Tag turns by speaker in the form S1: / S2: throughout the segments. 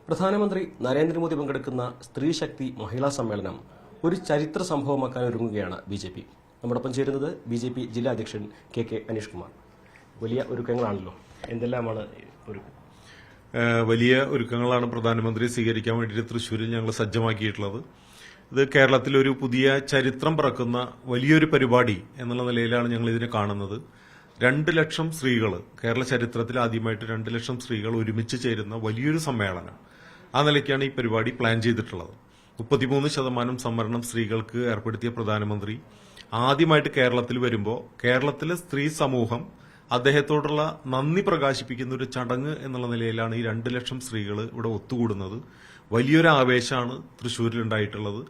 S1: പ്രധാനമന്ത്രി നരേന്ദ്രമോദി പങ്കെടുക്കുന്ന സ്ത്രീശക്തി മഹിളാ സമ്മേളനം ഒരു ചരിത്ര സംഭവമാക്കാൻ ഒരുങ്ങുകയാണ് ബി.ജെ.പി. നമ്മോടൊപ്പം ചേരുന്നത് ബി.ജെ.പി. ജില്ലാ അധ്യക്ഷൻ കെ അനീഷ് കുമാർ. വലിയ ഒരുക്കങ്ങളാണല്ലോ, എന്തെല്ലാമാണ് ഒരുക്കം?
S2: വലിയ ഒരുക്കങ്ങളാണ് പ്രധാനമന്ത്രി സ്വീകരിക്കാൻ വേണ്ടിയിട്ട് തൃശ്ശൂരിൽ ഞങ്ങൾ സജ്ജമാക്കിയിട്ടുള്ളത്. ഇത് കേരളത്തിൽ ഒരു പുതിയ ചരിത്രം പിറക്കുന്ന വലിയൊരു പരിപാടി എന്നുള്ള നിലയിലാണ് ഞങ്ങൾ ഇതിനെ കാണുന്നത്. 2 ലക്ഷം സ്ത്രീകൾ, കേരള ചരിത്രത്തിൽ ആദ്യമായിട്ട് 2 ലക്ഷം സ്ത്രീകൾ ഒരുമിച്ച് ചേരുന്ന വലിയൊരു സമ്മേളനം. ആ നിലയ്ക്കാണ് ഈ പരിപാടി പ്ലാൻ ചെയ്തിട്ടുള്ളത്. 33% സംവരണം സ്ത്രീകൾക്ക് ഏർപ്പെടുത്തിയ പ്രധാനമന്ത്രി ആദ്യമായിട്ട് കേരളത്തിൽ വരുമ്പോൾ കേരളത്തിലെ സ്ത്രീ സമൂഹം അദ്ദേഹത്തോടുള്ള നന്ദി പ്രകാശിപ്പിക്കുന്ന ഒരു ചടങ്ങ് എന്നുള്ള നിലയിലാണ് ഈ 2 ലക്ഷം സ്ത്രീകൾ ഇവിടെ ഒത്തുകൂടുന്നത്. വലിയൊരു ആവേശമാണ് തൃശ്ശൂരിൽ ഉണ്ടായിട്ടുള്ളത്.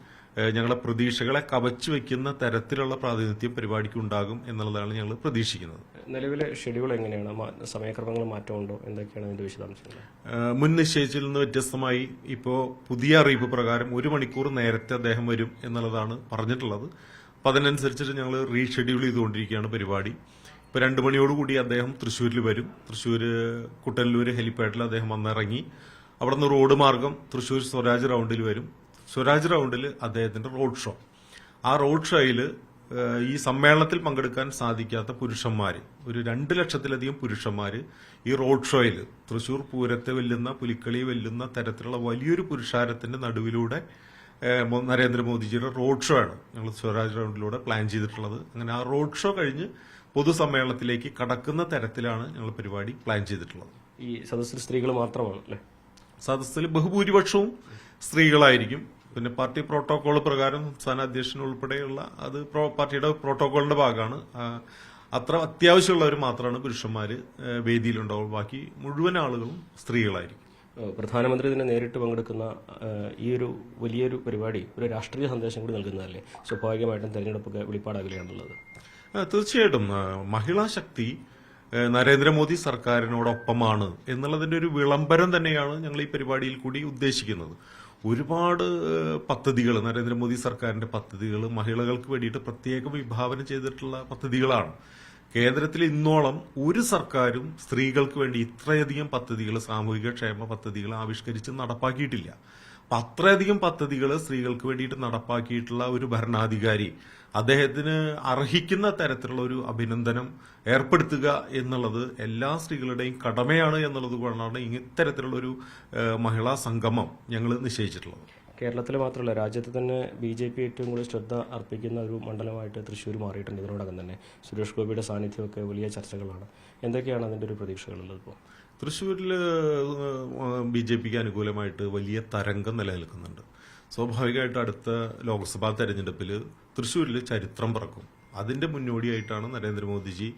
S2: ഞങ്ങളുടെ പ്രതീക്ഷകളെ കവച്ചു വെക്കുന്ന തരത്തിലുള്ള പ്രാതിനിധ്യം പരിപാടിക്ക് ഉണ്ടാകും എന്നുള്ളതാണ് ഞങ്ങൾ പ്രതീക്ഷിക്കുന്നത്.
S1: നിലവിലെ ഷെഡ്യൂൾ എങ്ങനെയാണ്? സമയക്രമങ്ങൾ മാറ്റമുണ്ടോ? എന്തൊക്കെയാണ് ഇതിന്റെ വിശദാംശങ്ങൾ?
S2: മുൻ നിശ്ചയിച്ചിൽ നിന്ന് വ്യത്യസ്തമായി ഇപ്പോൾ പുതിയ അറിയിപ്പ് പ്രകാരം 1 മണിക്കൂർ നേരത്തെ അദ്ദേഹം വരും എന്നുള്ളതാണ് പറഞ്ഞിട്ടുള്ളത്. അപ്പം അതിനനുസരിച്ചിട്ട് ഞങ്ങൾ റീഷെഡ്യൂൾ ചെയ്തുകൊണ്ടിരിക്കുകയാണ് പരിപാടി. ഇപ്പോൾ 2 മണിയോടുകൂടി അദ്ദേഹം തൃശ്ശൂരിൽ വരും. തൃശ്ശൂർ കുട്ടനല്ലൂർ ഹെലിപ്പാഡിൽ അദ്ദേഹം വന്നിറങ്ങി അവിടെ നിന്ന് റോഡ് മാർഗം തൃശ്ശൂർ സ്വരാജ് റൗണ്ടിൽ വരും. സ്വരാജ് റൗണ്ടിൽ അദ്ദേഹത്തിന്റെ റോഡ് ഷോ. ആ റോഡ് ഷോയിൽ ഈ സമ്മേളനത്തിൽ പങ്കെടുക്കാൻ സാധിക്കാത്ത പുരുഷന്മാര്, ഒരു 2 ലക്ഷത്തിലധികം പുരുഷന്മാര് ഈ റോഡ് ഷോയിൽ തൃശൂർ പൂരത്തെ വെല്ലുന്ന, പുലിക്കളി വെല്ലുന്ന തരത്തിലുള്ള വലിയൊരു പുരുഷാരത്തിന്റെ നടുവിലൂടെ നരേന്ദ്രമോദിജിയുടെ റോഡ് ഷോ ആണ് ഞങ്ങൾ സ്വരാജ് റൗണ്ടിലൂടെ പ്ലാൻ ചെയ്തിട്ടുള്ളത്. അങ്ങനെ ആ റോഡ് ഷോ കഴിഞ്ഞ് പൊതുസമ്മേളനത്തിലേക്ക് കടക്കുന്ന തരത്തിലാണ് ഞങ്ങൾ പരിപാടി പ്ലാൻ ചെയ്തിട്ടുള്ളത്.
S1: ഈ സദസ്സിൽ സ്ത്രീകൾ മാത്രമാണ് അല്ലേ?
S2: സദസ്സിൽ ബഹുഭൂരിപക്ഷവും സ്ത്രീകളായിരിക്കും. പിന്നെ പാർട്ടി പ്രോട്ടോകോൾ പ്രകാരം സംസ്ഥാന അധ്യക്ഷൻ ഉൾപ്പെടെയുള്ള അത് പാർട്ടിയുടെ പ്രോട്ടോകോളിന്റെ ഭാഗമാണ്. അത്ര അത്യാവശ്യമുള്ളവർ മാത്രമാണ് പുരുഷന്മാര് വേദിയിലുണ്ടാവും. ബാക്കി മുഴുവൻ ആളുകളും സ്ത്രീകളായിരിക്കും.
S1: പ്രധാനമന്ത്രി തന്നെ നേരിട്ട് പങ്കെടുക്കുന്ന ഈ ഒരു വലിയൊരു പരിപാടി ഒരു രാഷ്ട്രീയ സന്ദേശം കൂടി നൽകുന്നതല്ലേ? സ്വാഭാവികമായിട്ടും തെരഞ്ഞെടുപ്പൊക്കെ വെളിപ്പാടാകുകയാണുള്ളത്.
S2: തീർച്ചയായിട്ടും മഹിളാ ശക്തി നരേന്ദ്രമോദി സർക്കാരിനോടൊപ്പമാണ് എന്നുള്ളതിന്റെ ഒരു വിളംബരം തന്നെയാണ് ഞങ്ങൾ ഈ പരിപാടിയിൽ കൂടി ഉദ്ദേശിക്കുന്നത്. ഒരുപാട് പദ്ധതികൾ, നരേന്ദ്രമോദി സർക്കാരിന്റെ പദ്ധതികൾ മഹിളകൾക്ക് വേണ്ടിയിട്ട് പ്രത്യേകം വിഭാവന ചെയ്തിട്ടുള്ള പദ്ധതികളാണ്. കേന്ദ്രത്തിൽ ഇന്നോളം ഒരു സർക്കാരും സ്ത്രീകൾക്ക് വേണ്ടി ഇത്രയധികം പദ്ധതികൾ, സാമൂഹിക ക്ഷേമ പദ്ധതികൾ ആവിഷ്കരിച്ച് നടപ്പാക്കിയിട്ടില്ല. അപ്പൊ അത്രയധികം പദ്ധതികൾ സ്ത്രീകൾക്ക് വേണ്ടിയിട്ട് നടപ്പാക്കിയിട്ടുള്ള ഒരു ഭരണാധികാരി, അദ്ദേഹത്തിന് അർഹിക്കുന്ന തരത്തിലുള്ള ഒരു അഭിനന്ദനം ഏർപ്പെടുത്തുക എന്നുള്ളത് എല്ലാ സ്ത്രീകളുടെയും കടമയാണ് എന്നുള്ളത് കൊണ്ടാണ് ഇത്തരത്തിലുള്ള ഒരു മഹിളാ സംഗമം ഞങ്ങൾ നിശ്ചയിച്ചിട്ടുള്ളത്.
S1: കേരളത്തിൽ മാത്രമല്ല, രാജ്യത്ത് തന്നെ ബി.ജെ.പി. ഏറ്റവും കൂടുതൽ ശ്രദ്ധ അർപ്പിക്കുന്ന ഒരു മണ്ഡലമായിട്ട് തൃശ്ശൂർ മാറിയിട്ടുണ്ട്. ഇതിനോടകം തന്നെ സുരേഷ് ഗോപിയുടെ സാന്നിധ്യമൊക്കെ വലിയ ചർച്ചകളാണ്. എന്തൊക്കെയാണ് അതിന്റെ ഒരു പ്രതീക്ഷകളുള്ളത്? ഇപ്പോൾ
S2: തൃശ്ശൂരിൽ ബി.ജെ.പിക്ക് അനുകൂലമായിട്ട് വലിയ തരംഗം നിലനിൽക്കുന്നുണ്ട്. സ്വാഭാവികമായിട്ട് അടുത്ത ലോക്സഭാ തെരഞ്ഞെടുപ്പിൽ തൃശ്ശൂരിൽ ചരിത്രം പിറക്കും. അതിന്റെ മുന്നോടിയായിട്ടാണ് നരേന്ദ്രമോദിജി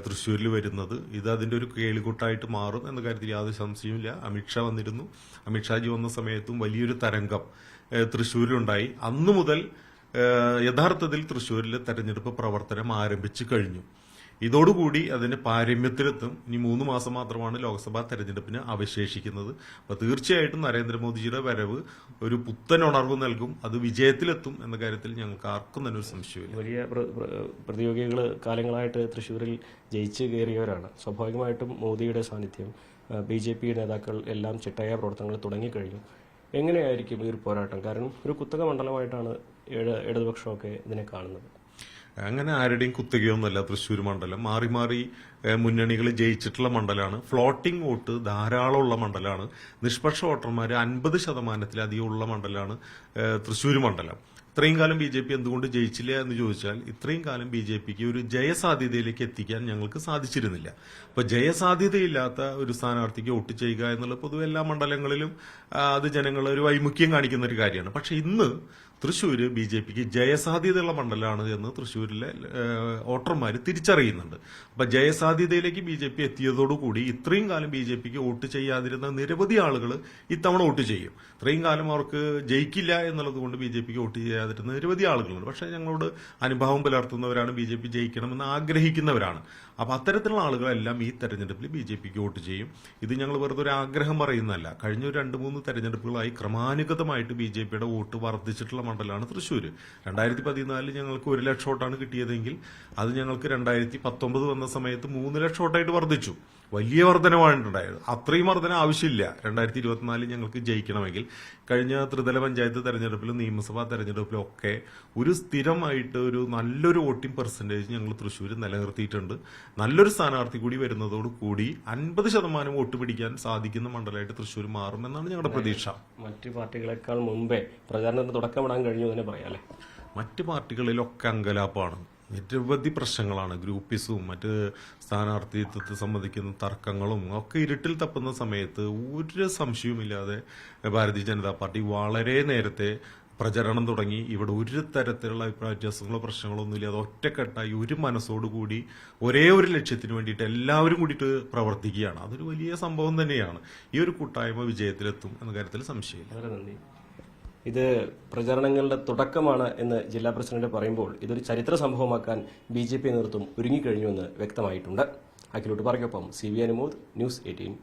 S2: തൃശ്ശൂരിൽ വരുന്നത്. ഇത് അതിന്റെ ഒരു കേളികൂട്ടായിട്ട് മാറും എന്ന കാര്യത്തിൽ യാതൊരു സംശയവുമില്ല. അമിത്ഷാ വന്നിരുന്നു. അമിത്ഷാജി വന്ന സമയത്തും വലിയൊരു തരംഗം തൃശ്ശൂരിലുണ്ടായി. അന്നു മുതൽ യഥാർത്ഥത്തിൽ തൃശ്ശൂരിലെ തെരഞ്ഞെടുപ്പ് പ്രവർത്തനം ആരംഭിച്ചു കഴിഞ്ഞു. ഇതോടുകൂടി അതിന്റെ പാരമ്യത്തിലെത്തും. ഇനി 3 മാസം മാത്രമാണ് ലോക്സഭാ തെരഞ്ഞെടുപ്പിന് അവശേഷിക്കുന്നത്. അപ്പൊ തീർച്ചയായിട്ടും നരേന്ദ്രമോദിജിയുടെ വരവ് ഒരു പുത്തൻ ഉണർവ് നൽകും. അത് വിജയത്തിലെത്തും എന്ന കാര്യത്തിൽ ഞങ്ങൾക്ക് ആർക്കും തന്നെ ഒരു സംശയമില്ല.
S1: വലിയ പ്രതിയോഗികൾ കാലങ്ങളായിട്ട് തൃശ്ശൂരിൽ ജയിച്ചു കയറിയവരാണ്. സ്വാഭാവികമായിട്ടും മോദിയുടെ സാന്നിധ്യം, ബി.ജെ.പി. നേതാക്കൾ എല്ലാം ചിട്ടയായ പ്രവർത്തനങ്ങൾ തുടങ്ങിക്കഴിഞ്ഞു. എങ്ങനെയായിരിക്കും ഈ ഒരു പോരാട്ടം? കാരണം ഒരു കുത്തക മണ്ഡലമായിട്ടാണ് ഇടതുപക്ഷമൊക്കെ ഇതിനെ കാണുന്നത്.
S2: അങ്ങനെ ആരുടെയും കുത്തകയൊന്നുമല്ല തൃശ്ശൂർ മണ്ഡലം. മാറി മാറി മുന്നണികൾ ജയിച്ചിട്ടുള്ള മണ്ഡലമാണ്. ഫ്ലോട്ടിംഗ് വോട്ട് ധാരാളമുള്ള മണ്ഡലമാണ്. നിഷ്പക്ഷ വോട്ടർമാർ 50%-ലധികം ഉള്ള മണ്ഡലമാണ് തൃശ്ശൂർ മണ്ഡലം. ഇത്രയും കാലം ബി.ജെ.പി. എന്തുകൊണ്ട് ജയിച്ചില്ല എന്ന് ചോദിച്ചാൽ, ഇത്രയും കാലം ബി.ജെ.പിക്ക് ഒരു ജയസാധ്യതയിലേക്ക് എത്തിക്കാൻ ഞങ്ങൾക്ക് സാധിച്ചിരുന്നില്ല. അപ്പൊ ജയസാധ്യതയില്ലാത്ത ഒരു സ്ഥാനാർത്ഥിക്ക് വോട്ട് ചെയ്യുക എന്നുള്ള പൊതുവെ എല്ലാ മണ്ഡലങ്ങളിലും അത് ജനങ്ങൾ ഒരു വൈമുഖ്യം കാണിക്കുന്ന ഒരു കാര്യമാണ്. പക്ഷെ ഇന്ന് തൃശ്ശൂര് ബി.ജെ.പിക്ക് ജയസാധ്യതയുള്ള മണ്ഡലമാണ് എന്ന് തൃശ്ശൂരിലെ വോട്ടർമാർ തിരിച്ചറിയുന്നുണ്ട്. അപ്പൊ ജയസാധ്യതയിലേക്ക് ബി.ജെ.പി. എത്തിയതോടുകൂടി ഇത്രയും കാലം ബി.ജെ.പിക്ക് വോട്ട് ചെയ്യാതിരുന്ന നിരവധി ആളുകൾ ഇത്തവണ വോട്ട് ചെയ്യും. ഇത്രയും കാലം അവർക്ക് ജയിക്കില്ല എന്നുള്ളത് കൊണ്ട് ബി.ജെ.പിക്ക് വോട്ട് ചെയ്യാതിരുന്ന ചെയ്യാതിരുന്ന നിരവധി ആളുകളുണ്ട്. പക്ഷേ ഞങ്ങളോട് അനുഭാവം പുലർത്തുന്നവരാണ്, ബി ജെ പി ജയിക്കണമെന്ന് ആഗ്രഹിക്കുന്നവരാണ്. അപ്പോൾ അത്തരത്തിലുള്ള ആളുകളെല്ലാം ഈ തെരഞ്ഞെടുപ്പിൽ ബി ജെ പിക്ക് വോട്ട് ചെയ്യും. ഇത് ഞങ്ങൾ വെറുതെ ഒരു ആഗ്രഹം പറയുന്നതല്ല. കഴിഞ്ഞ ഒരു 2-3 തെരഞ്ഞെടുപ്പുകളായി ക്രമാനുഗതമായിട്ട് ബി ജെ പിയുടെ വോട്ട് വർദ്ധിച്ചിട്ടുള്ള മണ്ഡലമാണ് തൃശ്ശൂർ. 2014 ഞങ്ങൾക്ക് 1 ലക്ഷം വോട്ടാണ് കിട്ടിയതെങ്കിൽ അത് ഞങ്ങൾക്ക് 2019 വന്ന സമയത്ത് 3 ലക്ഷം വോട്ടായിട്ട് വർദ്ധിച്ചു. വലിയ വർധനമാണ് ഉണ്ടായത്. അത്രയും വർധന ആവശ്യമില്ല 2024 ഞങ്ങൾക്ക് ജയിക്കണമെങ്കിൽ. കഴിഞ്ഞ ത്രിതല പഞ്ചായത്ത് തെരഞ്ഞെടുപ്പിലും നിയമസഭാ തെരഞ്ഞെടുപ്പിലും ഒക്കെ ഒരു സ്ഥിരമായിട്ട് ഒരു നല്ലൊരു വോട്ടിംഗ് പെർസെന്റേജ് ഞങ്ങൾ തൃശ്ശൂർ നിലനിർത്തിയിട്ടുണ്ട്. നല്ലൊരു സ്ഥാനാർത്ഥി കൂടി വരുന്നതോടുകൂടി 50% വോട്ട് പിടിക്കാൻ സാധിക്കുന്ന മണ്ഡലമായിട്ട് തൃശ്ശൂർ മാറുമെന്നാണ് ഞങ്ങളുടെ പ്രതീക്ഷ.
S1: മറ്റു പാർട്ടികളെക്കാൾ മുമ്പേ പ്രചാരണത്തിന് തുടക്കമിടാൻ കഴിഞ്ഞു എന്ന് പറയാം അല്ലേ?
S2: മറ്റ് പാർട്ടികളിലൊക്കെ അങ്കലാപ്പാണ്. നിരവധി പ്രശ്നങ്ങളാണ്. ഗ്രൂപ്പിസും മറ്റ് സ്ഥാനാർത്ഥിത്വത്തെ സംബന്ധിക്കുന്ന തർക്കങ്ങളും ഒക്കെ ഇരുട്ടിൽ തപ്പുന്ന സമയത്ത് ഒരു സംശയവുമില്ലാതെ ഭാരതീയ ജനതാ പാർട്ടി വളരെ നേരത്തെ പ്രചരണം തുടങ്ങി. ഇവിടെ ഒരു തരത്തിലുള്ള അഭിപ്രായ വ്യത്യാസങ്ങളോ പ്രശ്നങ്ങളോ ഒന്നുമില്ലാതെ ഒറ്റക്കെട്ടായി ഒരു മനസ്സോടുകൂടി ഒരേ ഒരു ലക്ഷ്യത്തിന് വേണ്ടിയിട്ട് എല്ലാവരും കൂടിയിട്ട് പ്രവർത്തിക്കുകയാണ്. അതൊരു വലിയ സംഭവം തന്നെയാണ്. ഈ ഒരു കൂട്ടായ്മ വിജയത്തിലെത്തും എന്ന കാര്യത്തിൽ സംശയമില്ല.
S1: വളരെ നന്ദി. ഇത് പ്രചാരണങ്ങളുടെ തുടക്കമാണ് എന്ന് ജില്ലാ പ്രസിഡന്റ് പറയുമ്പോൾ ഇതൊരു ചരിത്ര സംഭവമാക്കാൻ BJP നേതൃത്വം ഒരുങ്ങിക്കഴിഞ്ഞുവെന്ന് വ്യക്തമായിട്ടുണ്ട്. അഖിലോട്ട് പറയ്ക്കൊപ്പം CV അനുമോദ്, ന്യൂസ് 18.